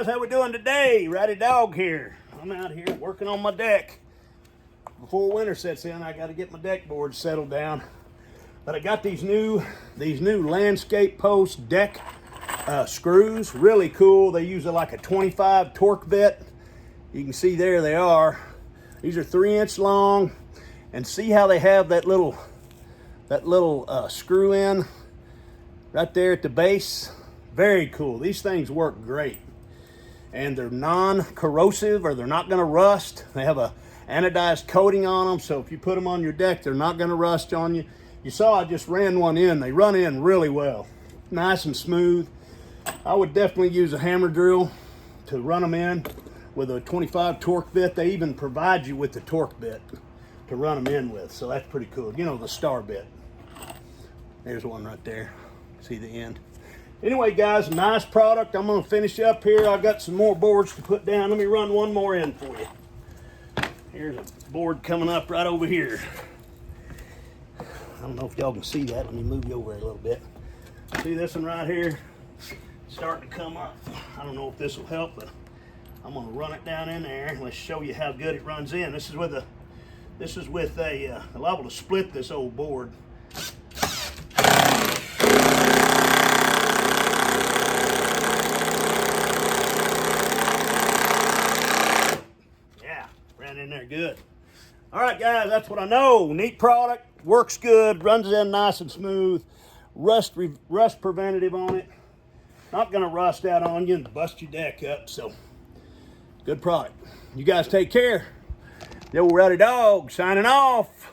guys, how we doing today? Ruddy Dog here. I'm out here working on my deck. Before winter sets in, I got to get my deck board settled down. But I got these new landscape post deck screws. Really cool. They use like a 25 torque bit. You can see there they are. These are 3-inch long, and see how they have that little screw in right there at the base. Very cool. These things work great, and they're non-corrosive, or they're not going to rust. They have a anodized coating on them, so if you put them on your deck, they're not going to rust on you. You saw I just ran one in. They run in really well, nice and smooth. I would definitely use a hammer drill to run them in with a 25 torque bit. They even provide you with the torque bit to run them in with, so that's pretty cool. You know, the star bit. There's one right there. See the end? Anyway, guys, nice product. I'm going to finish up here. I've got some more boards to put down. Let me run one more in for you. Here's a board coming up right over here. I don't know if y'all can see that. Let me move you over a little bit. See this one right here? Starting to come up. I don't know if this will help, but I'm going to run it down in there. Let's show you how good it runs in. This is with a liable to split this old board. In there good. All right, guys, that's what I know. Neat product, works good, runs in nice and smooth. Rust preventative on it. Not gonna rust out on you and bust your deck up. So good product. You guys take care. The old Ruddy Dog signing off.